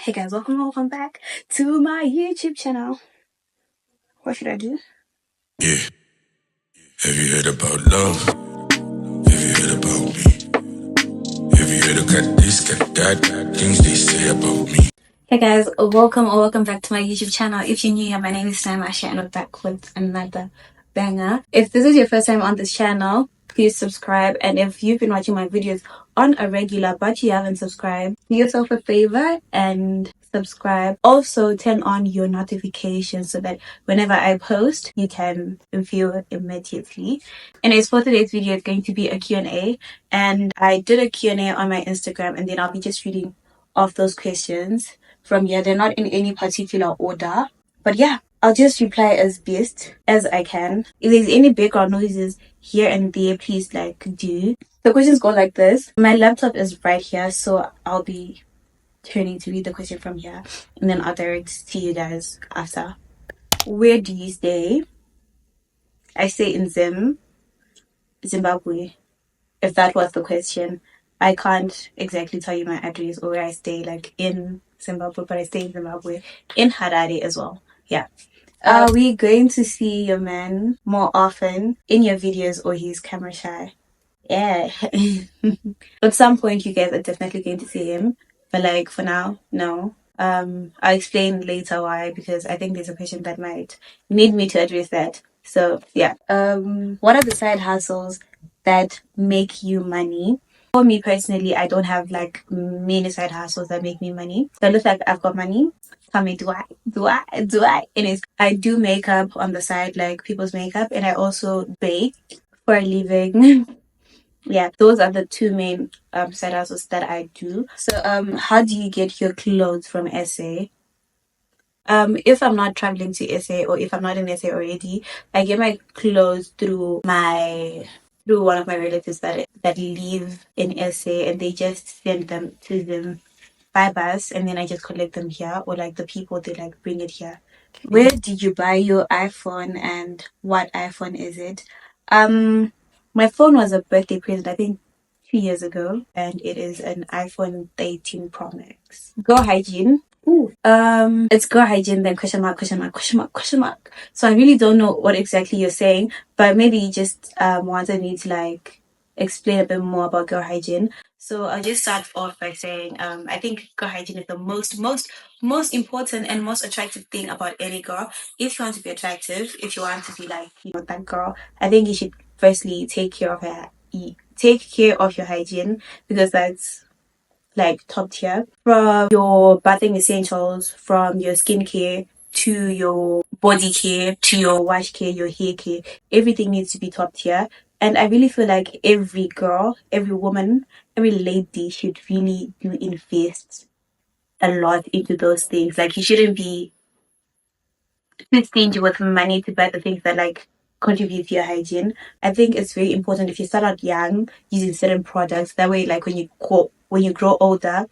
Hey guys, welcome back to my YouTube channel. What should I do? Yeah. Have you heard about love? Have you heard about me? Have you heard of got this, got that, things they say about me? Hey guys, welcome back to my YouTube channel. If you're new here, my name is Sam Asha and we're back with another banger. If this is your first time on this channel, please subscribe. And if you've been watching my videos on a regular but you haven't subscribed, do yourself a favor and subscribe. Also turn on your notifications so that whenever I post, you can view it immediately. And as for today's video, it's going to be a Q&A. And I did a Q&A on my Instagram, and then I'll be just reading off those questions from here. They're not in any particular order, but yeah, I'll just reply as best as I can. If there's any background noises here and there, please do. The questions go like this. My laptop is right here, so I'll be turning to read the question from here, and then I'll direct to you guys after. Where do you stay? I stay in Zimbabwe, if that was the question. I can't exactly tell you my address or where I stay, in Zimbabwe, but I stay in Zimbabwe, in Harare as well. Yeah. Are we going to see your man more often in your videos, or he's camera shy? Yeah. At some point, you guys are definitely going to see him, but for now, no. I'll explain later why, because I think there's a question that might need me to address that. So yeah. What are the side hustles that make you money? For me personally, I don't have many side hustles that make me money. So it looks like I've got money. Tell me, do I? And I do makeup on the side, like people's makeup, and I also bake for a living. Yeah, those are the two main side hustles that I do. So how do you get your clothes from SA? If I'm not traveling to SA, or if I'm not in SA already, I get my clothes through one of my relatives that live in SA, and they just send them to them by bus, and then I just collect them here, or the people, they bring it here. Where did you buy your iPhone, and what iPhone is it? My phone was a birthday present, I think 2 years ago, and it is an iPhone 13 Pro Max. Go Hygiene. Ooh. It's Go Hygiene, then question mark, question mark, question mark, question mark. So I really don't know what exactly you're saying, but maybe you just wanted me to explain a bit more about Girl Hygiene. So I'll just start off by saying I think Girl Hygiene is the most important and most attractive thing about any girl. If you want to be attractive, if you want to be that girl, I think you should firstly take care of your hygiene, because that's top tier. From your bathing essentials, from your skincare to your body care to your wash care, your hair care, everything needs to be top tier. And I really feel like every girl, every woman, every lady should really do invest a lot into those things. You shouldn't be too stingy with money to buy the things that contribute to your hygiene. I think it's very important if you start out young using certain products. That way, when you grow older,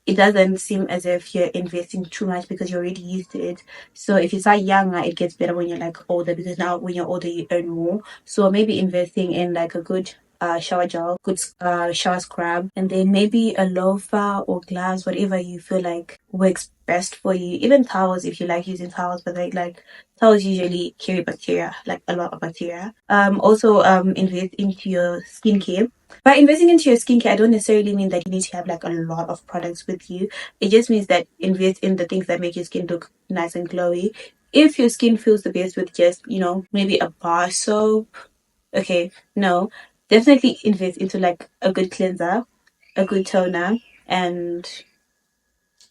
it doesn't seem as if you're investing too much because you're already used to it. So if you start younger, it gets better when you're older, because now when you're older, you earn more. So maybe investing in a good shower gel, good shower scrub, and then maybe a loofah or gloves, whatever you feel like works best for you. Even towels, if you like using towels, but towels usually carry bacteria, a lot of bacteria. Also invest into your skincare. By investing into your skincare, I don't necessarily mean that you need to have a lot of products with you. It just means that invest in the things that make your skin look nice and glowy. If your skin feels the best with just, maybe a bar soap, okay, no. Definitely invest into a good cleanser, a good toner, and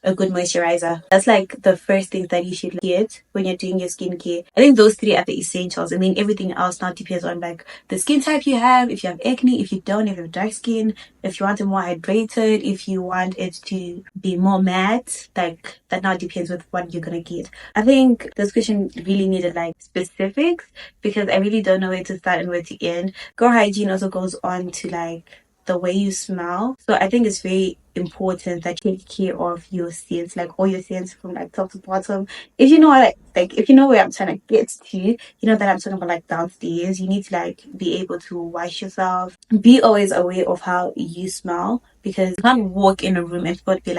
a good moisturizer. That's the first thing that you should get when you're doing your skincare. I think those three are the essentials, and then everything else now depends on the skin type you have. If you have acne, if you don't, if you have dark skin, if you want it more hydrated, if you want it to be more matte, that now depends with what you're gonna get. I think this question really needed specifics, because I really don't know where to start and where to end. Girl Hygiene also goes on to the way you smell. So I think it's very important that you take care of your scents, all your scents from top to bottom. If you know what if you know where I'm trying to get to, you know that I'm talking about downstairs. You need to be able to wash yourself. Be always aware of how you smell, because you can't walk in a room and people be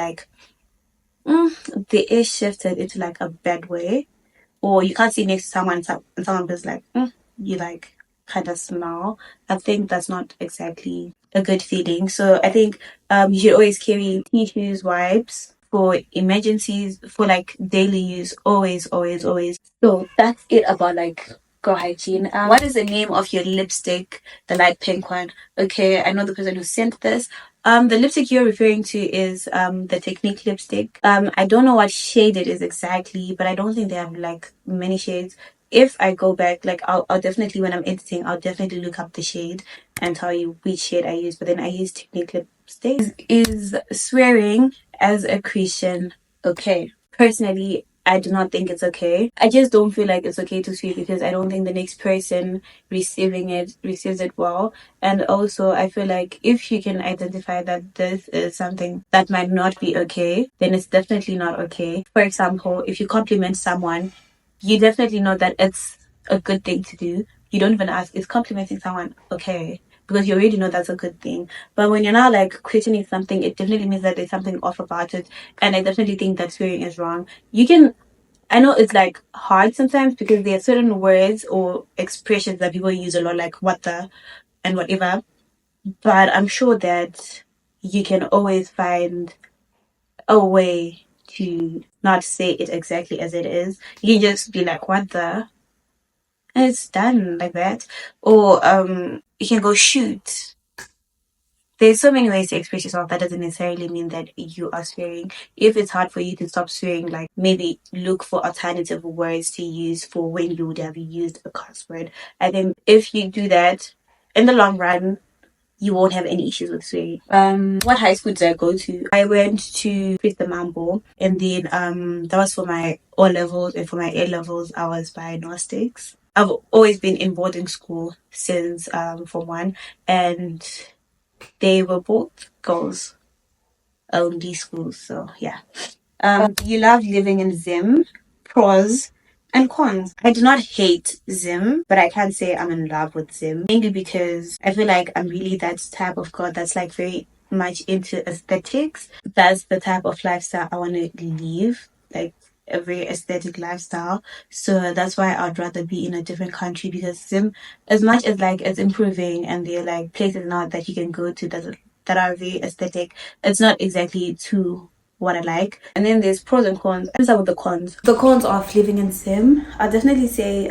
the air shifted into like a bad way, or you can't see next to someone and someone is like, you like kind of smell. I think that's not exactly a good feeling. So I think you should always carry tissues, wipes for emergencies, for like daily use. Always, always, always. So that's it about like girl hygiene. What is the name of your lipstick? The light pink one. Okay, I know the person who sent this. The lipstick you're referring to is the Technique lipstick. I don't know what shade it is exactly, but I don't think they have like many shades. If I go back, like I'll definitely, when I'm editing, I'll definitely look up the shade and tell you which shade I use. But then I use Technique lipstick. Is swearing as a Christian okay? Personally, I do not think it's okay. I just don't feel like it's okay to swear because I don't think the next person receiving it receives it well. And also, I feel like if you can identify that this is something that might not be okay, then it's definitely not okay. For example, if you compliment someone, you definitely know that it's a good thing to do. You don't even ask, is complimenting someone okay? Because you already know that's a good thing. But when you're now like questioning something, it definitely means that there's something off about it. And I definitely think that swearing is wrong. You can, I know it's like hard sometimes because there are certain words or expressions that people use a lot, like what the and whatever. But I'm sure that you can always find a way to not say it exactly as it is. You can just be like, what the? And it's done like that. Or you can go shoot. There's so many ways to express yourself. That doesn't necessarily mean that you are swearing. If it's hard for you to stop swearing, like maybe look for alternative words to use for when you would have used a curse word. I think if you do that, in the long run, you won't have any issues with swearing. What high school did I go to? I went to Chris the Mambo, and then that was for my O levels, and for my A levels, I was by Gnostics. I've always been in boarding school since Form 1, and they were both girls only schools. So yeah. You love living in Zim. Pros and cons. I do not hate Zim, but I can't say I'm in love with Zim. Mainly because I feel like I'm really that type of girl that's like very much into aesthetics. That's the type of lifestyle I want to live. Like a very aesthetic lifestyle. So that's why I'd rather be in a different country because Zim, as much as like it's improving and there are like places now that you can go to that are very aesthetic, it's not exactly too what I like. And then there's pros and cons. Let's start with the cons. The cons of living in Sim, I'll definitely say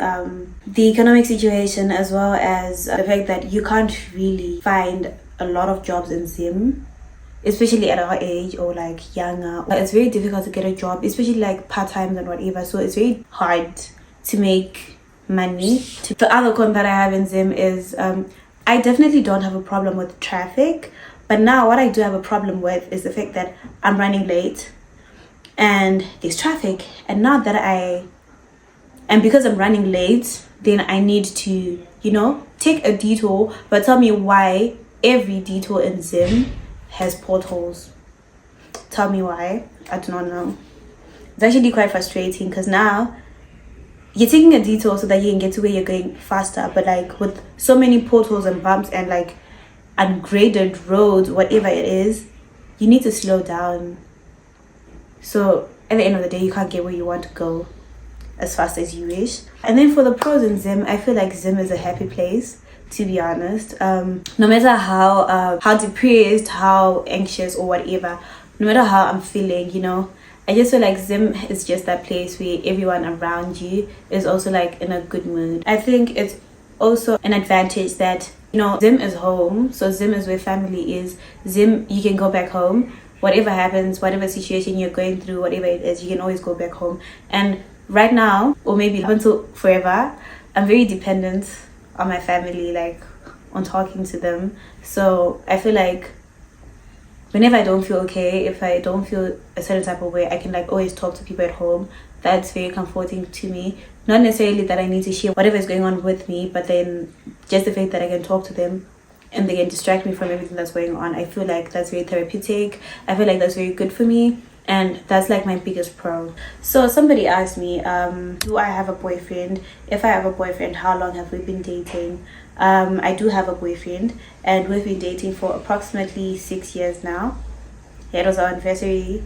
the economic situation, as well as the fact that you can't really find a lot of jobs in Sim, especially at our age or like younger. It's very difficult to get a job, especially like part-time and whatever. So it's very hard to make money. The other con that I have in Zim is I definitely don't have a problem with traffic, but now what I do have a problem with is the fact that I'm running late and there's traffic, and now that and because I'm running late, then I need to, take a detour. But tell me why every detour in Zim has potholes. Tell me why. I do not know. It's actually quite frustrating because now you're taking a detour so that you can get to where you're going faster, but like with so many potholes and bumps and like ungraded roads, whatever it is, you need to slow down. So at the end of the day, you can't get where you want to go as fast as you wish. And then for the pros in Zim, I feel like Zim is a happy place, to be honest. No matter how depressed, how anxious or whatever, no matter how I'm feeling, I just feel like Zim is just that place where everyone around you is also like in a good mood. I think it's also an advantage that Zim is home, so Zim is where family is. Zim, you can go back home. Whatever happens, whatever situation you're going through, whatever it is, you can always go back home. And right now, or maybe until forever, I'm very dependent on my family, like on talking to them. So I feel like whenever I don't feel okay, if I don't feel a certain type of way, I can like always talk to people at home. That's very comforting to me. Not necessarily that I need to share whatever is going on with me, but then just the fact that I can talk to them and they can distract me from everything that's going on. I feel like that's very therapeutic. I feel like that's very good for me. And that's like my biggest pro. So somebody asked me, do I have a boyfriend? If I have a boyfriend, how long have we been dating? I do have a boyfriend, and we've been dating for approximately 6 years now. Yeah, it was our anniversary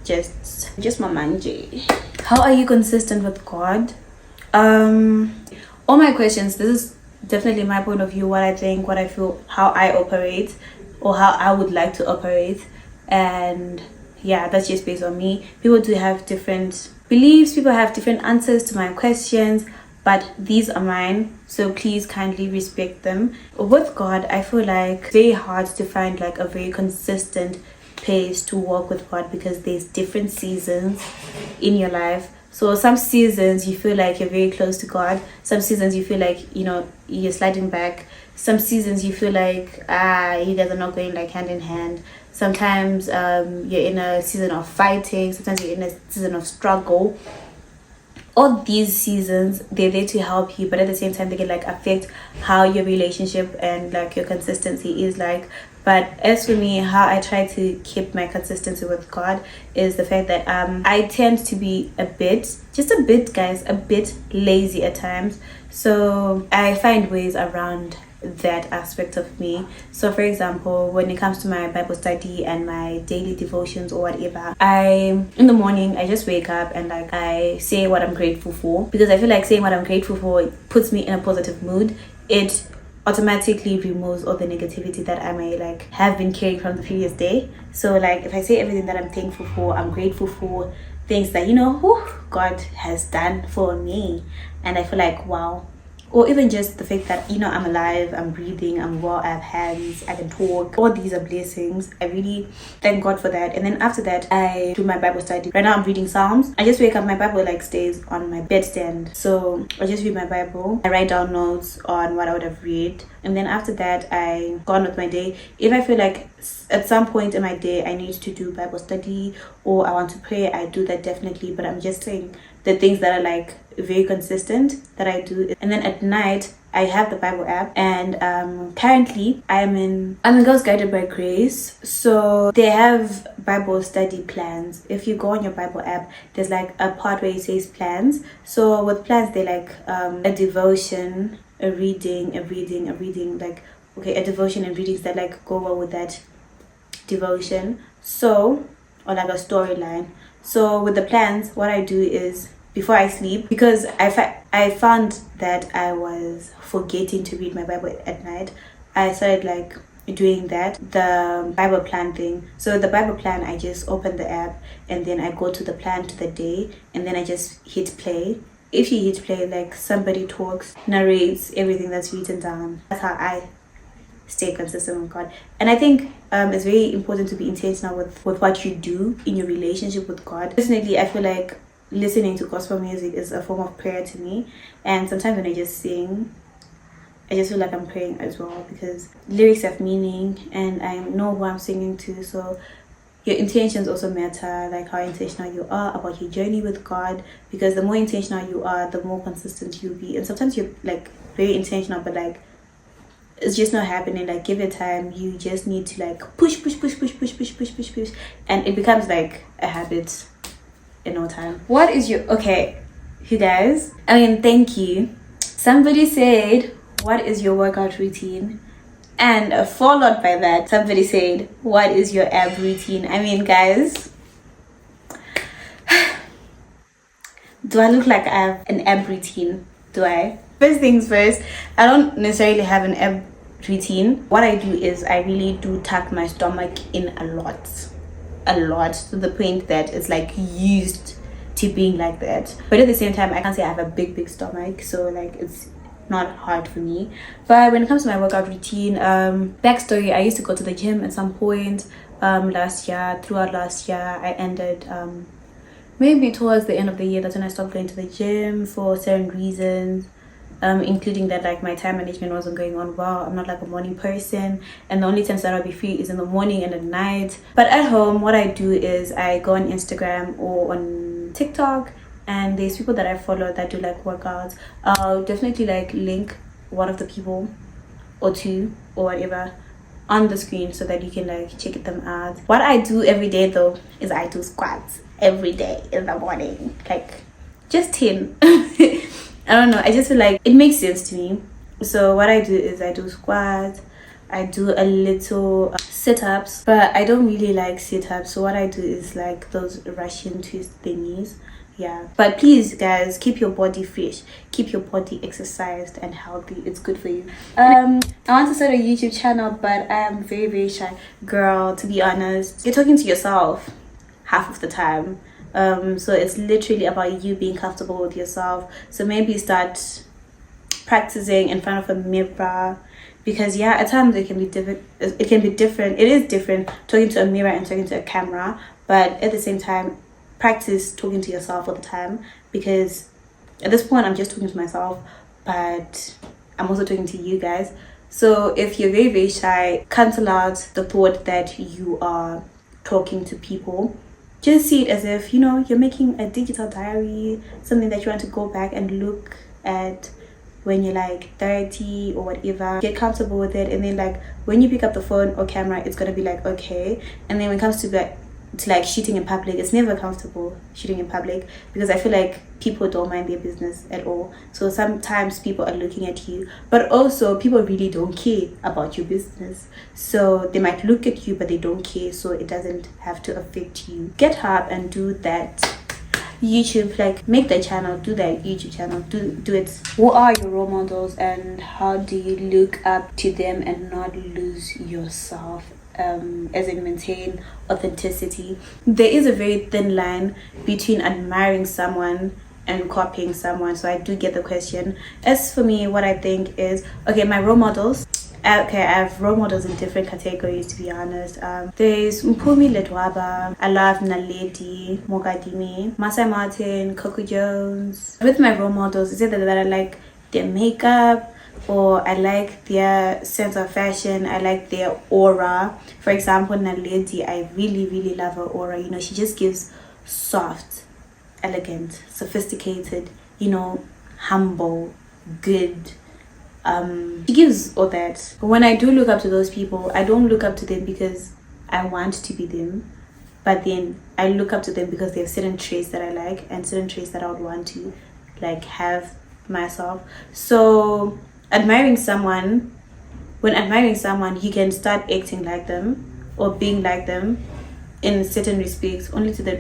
just my manje. How are you consistent with God? All my questions, this is definitely my point of view, what I think, what I feel, how I operate, or how I would like to operate. And yeah, that's just based on me. People do have different beliefs, people have different answers to my questions, but these are mine, so please kindly respect them. With God, I feel like it's very hard to find like a very consistent pace to walk with God, because there's different seasons in your life. So some seasons you feel like you're very close to God, some seasons you feel like, you know, you're sliding back, some seasons you feel like you guys are not going like hand in hand. Sometimes you're in a season of fighting, sometimes you're in a season of struggle. All these seasons, they're there to help you, but at the same time they can like affect how your relationship and like your consistency is like. But as for me, how I try to keep my consistency with God is the fact that I tend to be a bit lazy at times. So I find ways around that aspect of me. So for example, when it comes to my Bible study and my daily devotions or whatever, in the morning I just wake up and like I say what I'm grateful for, because I feel like saying what I'm grateful for puts me in a positive mood. It automatically removes all the negativity that I may like have been carrying from the previous day. So like if I say everything that I'm thankful for, I'm grateful for, things that, you know, God has done for me, and I feel like wow. Or even just the fact that, you know, I'm alive, I'm breathing, I'm well, I have hands, I can talk. All these are blessings. I really thank God for that. And then after that, I do my Bible study. Right now I'm reading Psalms. I just wake up, my Bible like stays on my bedstand. So I just read my Bible. I write down notes on what I would have read. And then after that, I go on with my day. If I feel like at some point in my day I need to do Bible study or I want to pray, I do that definitely. But I'm just saying the things that are like very consistent that I do. And then at night I have the Bible app, and currently I'm in Girls Guided by Grace, so they have Bible study plans. If you go on your Bible app, there's like a part where it says plans. So with plans, they like a devotion, a reading, like okay, a devotion and readings that like go well with that devotion, so, or like a storyline. So with the plans, what I do is before I sleep, because I found that I was forgetting to read my Bible at night, I started like doing that, the Bible plan thing. So the Bible plan, I just open the app and then I go to the plan to the day, and then I just hit play. If you hit play, like somebody talks, narrates everything that's written down. That's how I stay consistent with God. And I think it's very important to be intentional with what you do in your relationship with God. Personally, I feel like listening to gospel music is a form of prayer to me, and sometimes when I just sing, I just feel like I'm praying as well, because lyrics have meaning and I know who I'm singing to. So your intentions also matter, like how intentional you are about your journey with God, because the more intentional you are, the more consistent you'll be. And sometimes you're like very intentional, but like it's just not happening. Like give it time. You just need to like push, and it becomes like a habit in no time. What is your you guys, thank you. Somebody said, what is your workout routine? And followed by that, somebody said, what is your ab routine? Guys, do I look like I have an ab routine? Do I? First things first, I don't necessarily have an ab routine. What I do is I really do tuck my stomach in a lot, to the point that it's like used to being like that. But at the same time, I can't say I have a big stomach, so like it's not hard for me. But when it comes to my workout routine, backstory, I used to go to the gym at some point throughout last year. I ended maybe towards the end of the year, that's when I stopped going to the gym for certain reasons, including that like my time management wasn't going on well. I'm not like a morning person, and the only times that I'll be free is in the morning and at night. But at home, what I do is I go on Instagram or on TikTok, and there's people that I follow that do like workouts. I'll definitely like link one of the people or two or whatever on the screen so that you can like check them out. What I do every day though is I do squats every day in the morning, like just 10. I don't know, I just feel like it makes sense to me. So what I do is I do squats, I do a little sit-ups, but I don't really like sit-ups, so what I do is like those Russian twist thingies. Yeah, but please guys, keep your body fresh, keep your body exercised and healthy. It's good for you. I want to start a YouTube channel, but I am very shy girl, to be honest. You're talking to yourself half of the time, so it's literally about you being comfortable with yourself. So maybe start practicing in front of a mirror, because yeah, at times it can be different. It is different talking to a mirror and talking to a camera, but at the same time, practice talking to yourself all the time, because at this point I'm just talking to myself, but I'm also talking to you guys. So if you're very shy, cancel out the thought that you are talking to people. Just see it as if, you're making a digital diary, something that you want to go back and look at when you're like 30 or whatever. Get comfortable with it, and then like when you pick up the phone or camera, it's gonna be like okay. And then when it comes to like shooting in public, it's never comfortable shooting in public, because I feel like people don't mind their business at all. So sometimes people are looking at you, but also people really don't care about your business, so they might look at you but they don't care, so it doesn't have to affect you. Get up and do that YouTube, like make the channel, do that YouTube channel, do it. Who are your role models, and how do you look up to them and not lose yourself, as in maintain authenticity? There is a very thin line between admiring someone and copying someone, so I do get the question. As for me, what I think is, okay, my role models, okay, I have role models in different categories, to be honest. There's Mpumi Ledwaba, I love Naledi, Mogadimi, Masai Martin, Coco Jones. With my role models, is either that I like their makeup, or I like their sense of fashion, I like their aura. For example, Naledi, I really love her aura. She just gives soft, elegant, sophisticated, humble, good. She gives all that. When I do look up to those people, I don't look up to them because I want to be them, but then I look up to them because they have certain traits that I like and certain traits that I would want to like have myself. So when admiring someone, you can start acting like them or being like them in certain respects, only to the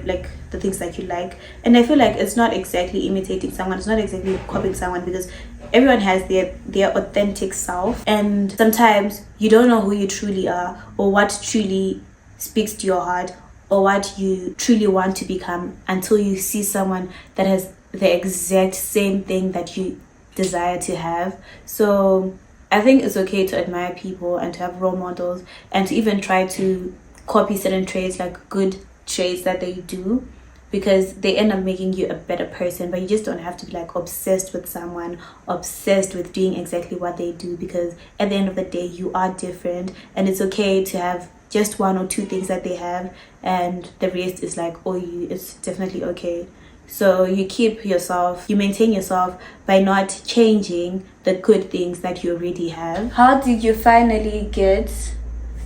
things that you like. And I feel like it's not exactly imitating someone, it's not exactly copying someone, because everyone has their authentic self, and sometimes you don't know who you truly are, or what truly speaks to your heart, or what you truly want to become, until you see someone that has the exact same thing that you desire to have. So I think it's okay to admire people and to have role models, and to even try to copy certain traits, like good traits that they do, because they end up making you a better person. But you just don't have to be like obsessed with someone, obsessed with doing exactly what they do, because at the end of the day, you are different, and it's okay to have just one or two things that they have, and the rest is like you. It's definitely okay. So you keep yourself, you maintain yourself by not changing the good things that you already have. How did you finally get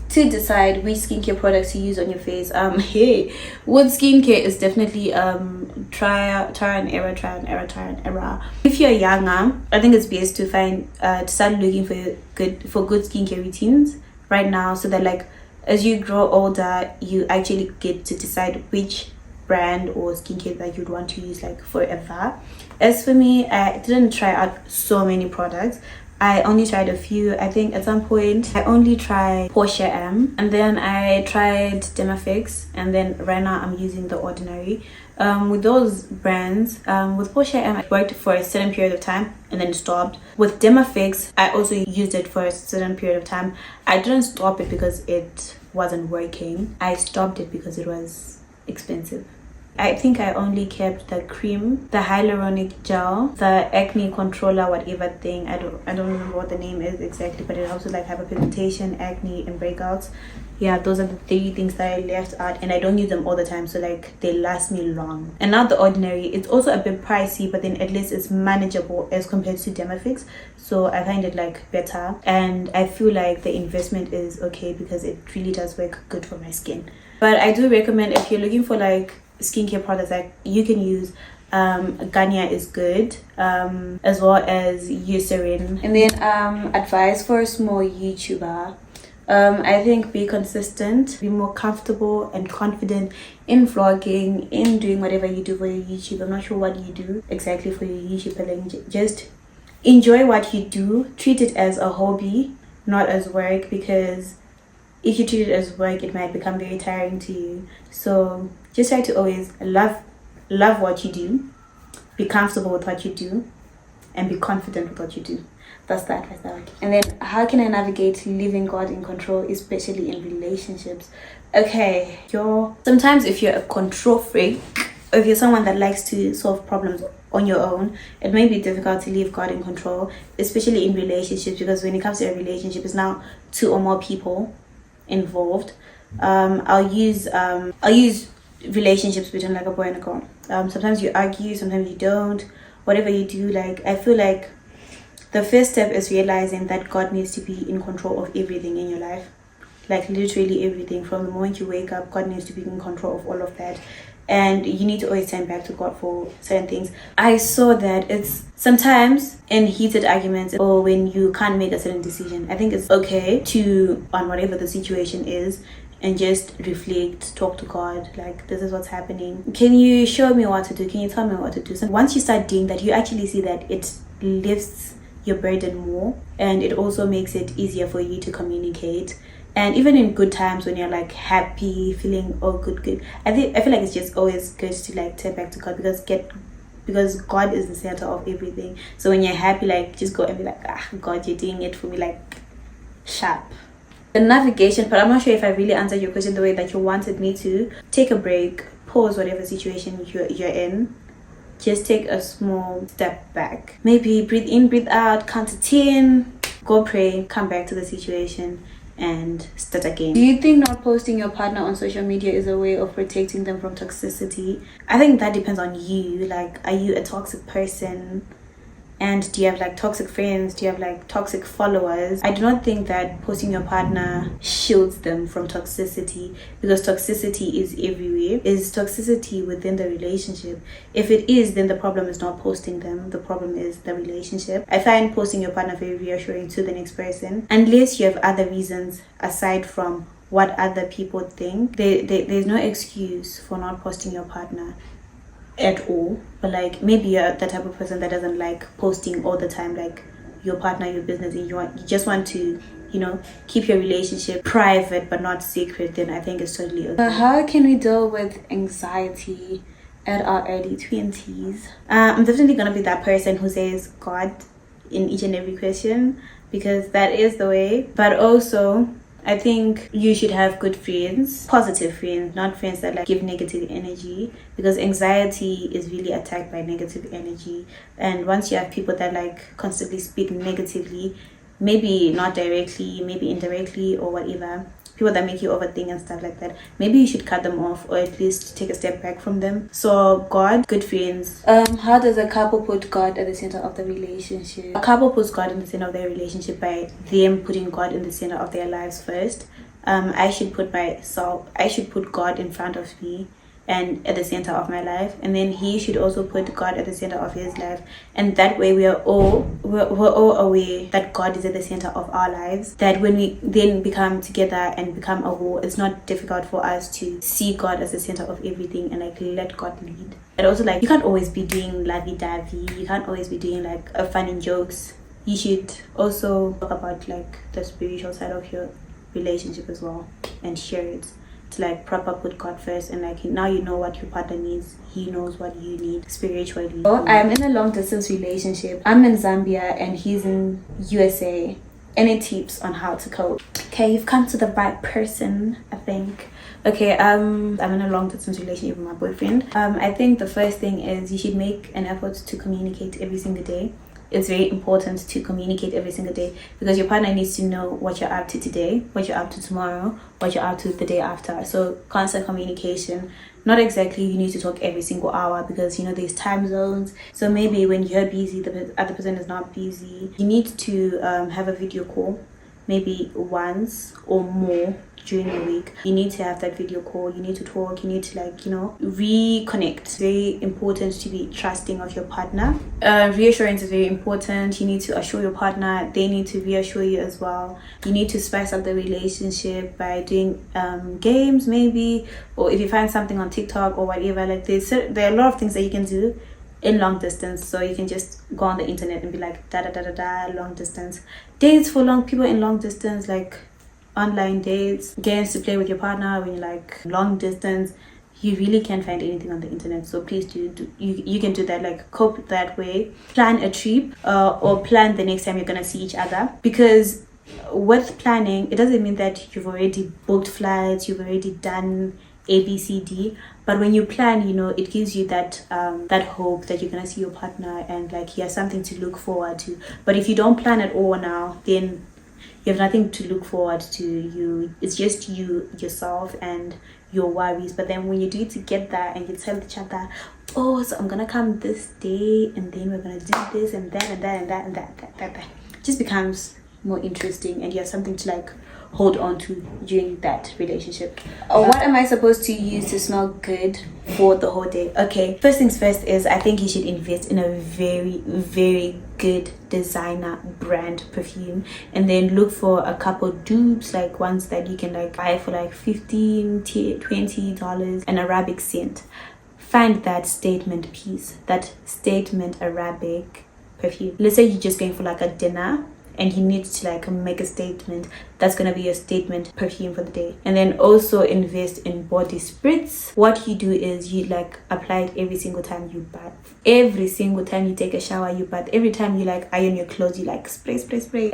to decide which skincare products to use on your face? Hey, with skincare is definitely trial and error. If you're younger, I think it's best to start looking for good skincare routines right now, so that like as you grow older, you actually get to decide which brand or skincare that you'd want to use like forever. As for me, I didn't try out so many products. I only tried a few. I think at some point I only tried Portia M, and then I tried Demafix, and then right now I'm using The Ordinary. With those brands, with Portia M, I worked for a certain period of time and then stopped. With Demafix, I also used it for a certain period of time. I didn't stop it because it wasn't working. I stopped it because it was expensive. I think I only kept the cream, the hyaluronic gel, the acne controller, whatever thing. I don't remember what the name is exactly, but it helps with like hyperpigmentation, acne, and breakouts. Yeah, those are the 3 things that I left out, and I don't use them all the time, so like they last me long. And now The Ordinary, it's also a bit pricey, but then at least it's manageable as compared to Demafix, so I find it like better, and I feel like the investment is okay because it really does work good for my skin. But I do recommend, if you're looking for like skincare products, like you can use Garnier is good, as well as Eucerin. And then advice for a small YouTuber I think be consistent, be more comfortable and confident in vlogging, in doing whatever you do for your YouTube. I'm not sure what you do exactly for your YouTube, but like just enjoy what you do. Treat it as a hobby, not as work, because if you treat it as work, it might become very tiring to you. So just try to always love what you do, be comfortable with what you do, and be confident with what you do. That's the advice I would give. And then how can I navigate leaving God in control, especially in relationships? Okay, sometimes if you're a control freak, or if you're someone that likes to solve problems on your own, it may be difficult to leave God in control, especially in relationships, because when it comes to a relationship, it's now 2 or more people involved. I'll use relationships between like a boy and a girl. Sometimes you argue, sometimes you don't. Whatever you do, like I feel like the first step is realizing that God needs to be in control of everything in your life. Like literally everything. From the moment you wake up, God needs to be in control of all of that. And you need to always turn back to God for certain things. I saw that it's sometimes in heated arguments or when you can't make a certain decision, I think it's okay to, on whatever the situation is, and just reflect, talk to God, like this is what's happening. Can you show me what to do? Can you tell me what to do? So once you start doing that, you actually see that it lifts your burden more, and it also makes it easier for you to communicate. And even in good times, when you're like happy, feeling good, I feel like it's just always good to like turn back to God, because God is the center of everything. So when you're happy, like just go and be like, God, you're doing it for me, like sharp. The navigation, but I'm not sure if I really answered your question the way that you wanted me to. Take a break, pause whatever situation you're in. Just take a small step back. Maybe breathe in, breathe out, count to 10, go pray, come back to the situation, and start again. Do you think not posting your partner on social media is a way of protecting them from toxicity? I think that depends on you. Like, are you a toxic person? And do you have like toxic friends? Do you have like toxic followers? I do not think that posting your partner shields them from toxicity, because toxicity is everywhere. Is toxicity within the relationship? If it is, then the problem is not posting them. The problem is the relationship. I find posting your partner very reassuring to the next person, unless you have other reasons aside from what other people think. There's no excuse for not posting your partner at all. But like, maybe you're the type of person that doesn't like posting all the time, like your partner, your business, and you just want to, keep your relationship private but not secret, then I think it's totally okay. How can we deal with anxiety at our early 20s? I'm definitely gonna be that person who says God in each and every question, because that is the way. But also, I think you should have good friends, positive friends, not friends that like give negative energy, because anxiety is really attacked by negative energy. And once you have people that like constantly speak negatively, maybe not directly, maybe indirectly or whatever, people that make you overthink and stuff like that, maybe you should cut them off, or at least take a step back from them. So God, good friends. How does a couple put God at the center of the relationship? A couple puts God in the center of their relationship by them putting God in the center of their lives first. I should put God in front of me and at the center of my life, and then he should also put God at the center of his life. And that way we're all aware that God is at the center of our lives, that when we then become together and become a whole, it's not difficult for us to see God as the center of everything and like let God lead. And also, like, you can't always be doing lovey-dovey, you can't always be doing like fun and jokes. You should also talk about like the spiritual side of your relationship as well, and share it, to like proper put God first. And like, now you know what your partner needs, he knows what you need spiritually. So I'm in a long distance relationship. I'm in Zambia and he's in USA. Any tips on how to cope? Okay, you've come to the right person, I think. Okay, I'm in a long distance relationship with my boyfriend. I think the first thing is you should make an effort to communicate every single day. It's very important to communicate every single day, because your partner needs to know what you're up to today, what you're up to tomorrow, what you're up to the day after. So constant communication. Not exactly you need to talk every single hour, because there's time zones. So maybe when you're busy, the other person is not busy. You need to have a video call maybe once or more during the week. You need to have that video call, you need to talk, you need to reconnect. It's very important to be trusting of your partner. Reassurance is very important. You need to assure your partner, they need to reassure you as well. You need to spice up the relationship by doing games maybe, or if you find something on TikTok or whatever, like there are a lot of things that you can do in long distance. So you can just go on the internet and be like da da da da da long distance dates for long people in long distance, like online dates, games to play with your partner when you're like long distance. You really can't find anything on the internet, so please do you can do that, like cope that way. Plan a trip or plan the next time you're gonna see each other, because with planning, it doesn't mean that you've already booked flights, you've already done ABCD, but when you plan, it gives you that hope that you're gonna see your partner and like he has something to look forward to. But if you don't plan at all now, then you have nothing to look forward to. It's just yourself and your worries. But then when you do it together and you tell each other, oh, so I'm gonna come this day and then we're gonna do this and that and that and that and that, it just becomes more interesting and you have something to like hold on to during that relationship. What am I supposed to use to smell good for the whole day? Okay, first things first is I think you should invest in a very, very good designer brand perfume, and then look for a couple dupes, like ones that you can like buy for like $15-$20, an Arabic scent. Find that statement piece, that statement Arabic perfume. Let's say you're just going for like a dinner and you need to like make a statement. That's gonna be your statement perfume for the day. And then also invest in body spritz. What you do is you like apply it every single time you bath, every single time you take a shower, you bath, every time you like iron your clothes, you like spray,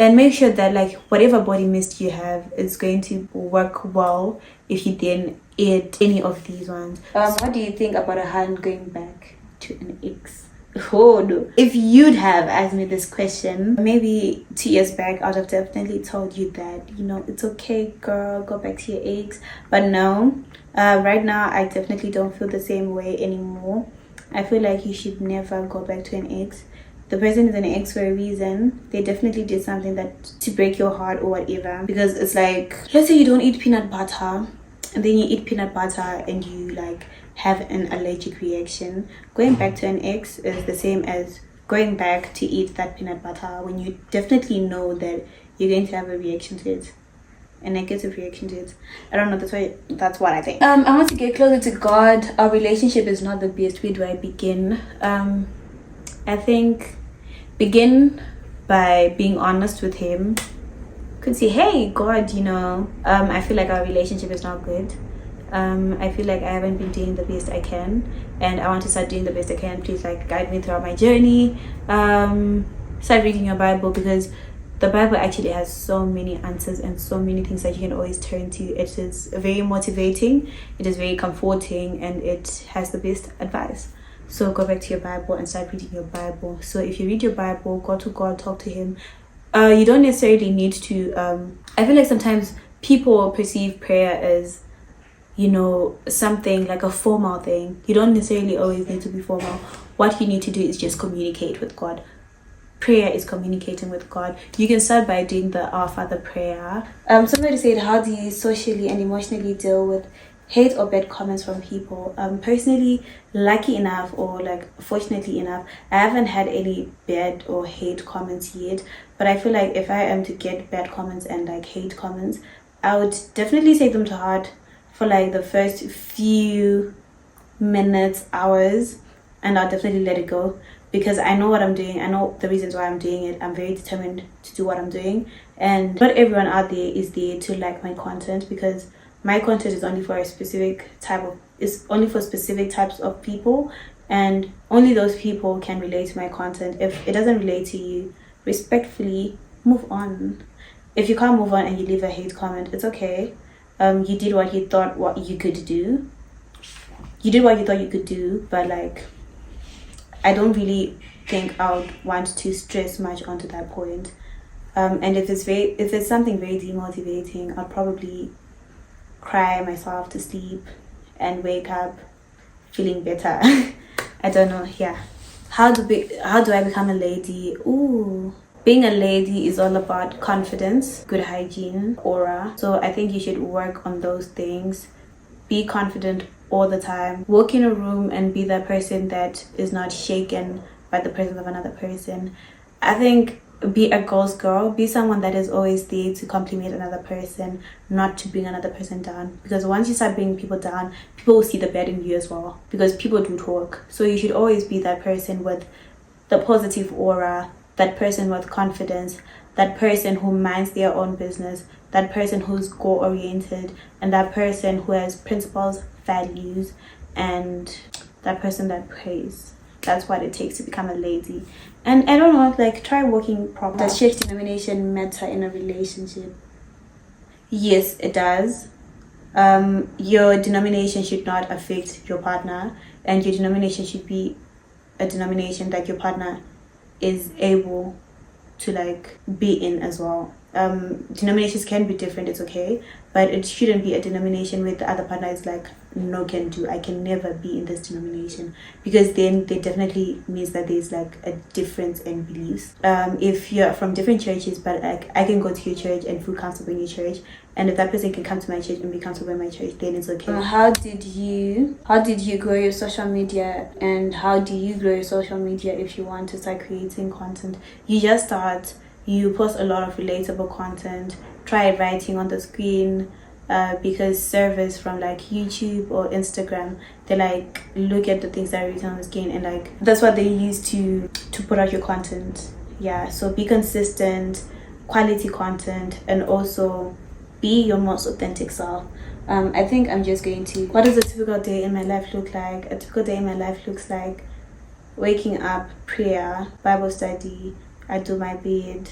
and make sure that like whatever body mist you have is going to work well if you then add any of these ones. What do you think about a hand going back to an ex? Oh no. If you'd have asked me this question maybe 2 years back, I would have definitely told you that it's okay, girl, go back to your ex. But no, right now I definitely don't feel the same way anymore. I feel like you should never go back to an ex. The person is an ex for a reason. They definitely did something that to break your heart or whatever. Because it's like, let's say you don't eat peanut butter and then you eat peanut butter and you like have an allergic reaction. Going back to an ex is the same as going back to eat that peanut butter when you definitely know that you're going to have a reaction to it, a negative reaction to it. I don't know, that's what I think. I want to get closer to God. Our relationship is not the best. Where do I begin? I think begin by being honest with him. Could say, hey God, I feel like our relationship is not good. I feel like I haven't been doing the best I can and I want to start doing the best I can. Please like guide me throughout my journey. Start reading your Bible, because the Bible actually has so many answers and so many things that you can always turn to. It is very motivating, it is very comforting, and it has the best advice. So go back to your Bible and start reading your Bible. So if you read your Bible, go to God, talk to him. You don't necessarily need to I feel like sometimes people perceive prayer as something like a formal thing. You don't necessarily always need to be formal. What you need to do is just communicate with God. Prayer is communicating with God. You can start by doing the Our Father prayer. Somebody said, how do you socially and emotionally deal with hate or bad comments from people? Personally, lucky enough or like fortunately enough, I haven't had any bad or hate comments yet. But I feel like if I am to get bad comments and like hate comments, I would definitely take them to heart for like the first few minutes, hours, and I'll definitely let it go, because I know what I'm doing. I know the reasons why I'm doing it. I'm very determined to do what I'm doing, and not everyone out there is there to like my content, because my content is only for a specific specific types of people, and only those people can relate to my content. If it doesn't relate to you, respectfully move on. If you can't move on and you leave a hate comment, it's okay. You did what you thought what you could do. But like, I don't really think I would want to stress much onto that point. And if it's something very demotivating, I'll probably cry myself to sleep and wake up feeling better. I don't know. Yeah. How do I become a lady? Ooh, Being a lady is all about confidence, good hygiene, aura. So I think you should work on those things. Be confident all the time. Walk in a room and be that person that is not shaken by the presence of another person. I think be a girl's girl. Be someone that is always there to compliment another person, not to bring another person down. Because once you start bringing people down, people will see the bad in you as well. Because people do talk. So you should always be that person with the positive aura, that person with confidence, that person who minds their own business, that person who's goal-oriented, and that person who has principles, values, and that person that prays. That's what it takes to become a lady. And I don't know, like, try walking proper. Does shift denomination matter in a relationship? Yes, it does. Your denomination should not affect your partner, and your denomination should be a denomination that your partner is able to like be in as well. Denominations can be different, it's okay, but it shouldn't be a denomination where the other partner is like, no can do, I can never be in this denomination, because then it definitely means that there's like a difference in beliefs. If you're from different churches, but like I can go to your church and feel comfortable in your church, and if that person can come to my church and be comfortable in my church, then it's okay. How did you grow your social media, and how do you grow your social media if you want to start creating content? You just start. You post a lot of relatable content. Try writing on the screen, because servers from like YouTube or Instagram, they like look at the things that are written on the screen, and like that's what they use to put out your content. Yeah, so be consistent, quality content, and also be your most authentic self. I think I'm just going to, what does a typical day in my life look like? A typical day in my life looks like waking up, prayer, Bible study, I do my bed.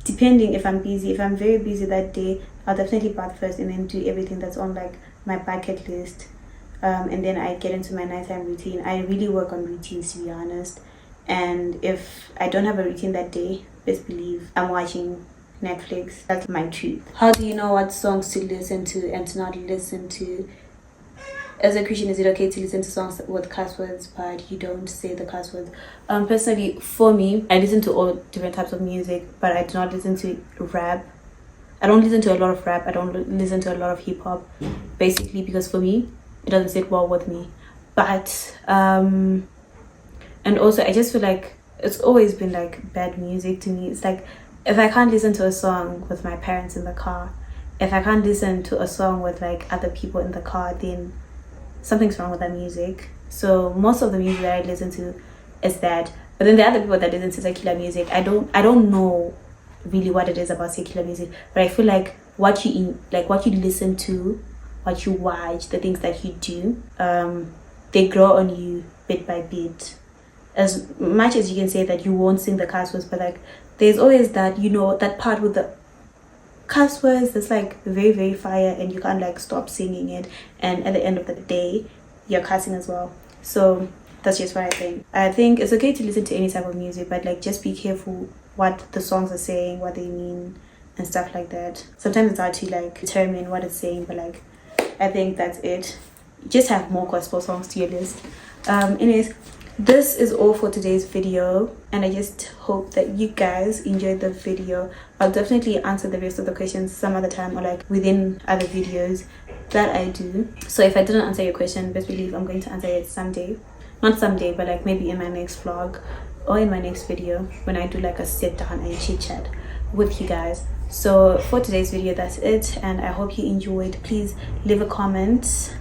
Depending if I'm busy. If I'm very busy that day, I'll definitely bath first and then do everything that's on like my bucket list. And then I get into my nighttime routine. I really work on routines, to be honest. And if I don't have a routine that day, best believe I'm watching Netflix. That's my truth. How do you know what songs to listen to and to not listen to? As a Christian, is it okay to listen to songs with cuss words but you don't say the cuss words? Personally, for me, I listen to all different types of music, but I do not listen to rap. I don't listen to a lot of rap. I don't listen to a lot of hip hop, basically because for me, it doesn't sit well with me. But and also I just feel like it's always been like bad music to me. It's like if I can't listen to a song with my parents in the car, if I can't listen to a song with like other people in the car, then something's wrong with that music. So most of the music that I listen to is that. But then the other people that listen to secular music, I don't know really what it is about secular music, but I feel like what you listen to, what you watch, the things that you do, they grow on you bit by bit. As much as you can say that you won't sing the cuss words, but like there's always that, you know, that part with the cuss words that's like very, very fire, and you can't like stop singing it, and at the end of the day you're cussing as well. So that's just what I think it's okay to listen to any type of music, but like just be careful what the songs are saying, what they mean, and stuff like that. Sometimes it's hard to like determine what it's saying, but like I think that's it. Just have more gospel songs to your list. Anyways, this is all for today's video, and I just hope that you guys enjoyed the video. I'll definitely answer the rest of the questions some other time, or like within other videos that I do. So if I didn't answer your question, best believe I'm going to answer it someday. Not someday, but like maybe in my next vlog or in my next video when I do like a sit down and chit chat with you guys. So for today's video, that's it, and I hope you enjoyed. Please leave a comment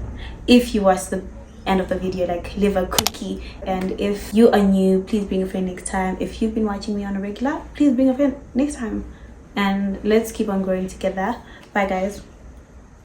if you watched the end of the video, like leave a cookie, and if you are new, please bring a friend next time. If you've been watching me on a regular, please bring a friend next time, and let's keep on growing together. Bye guys.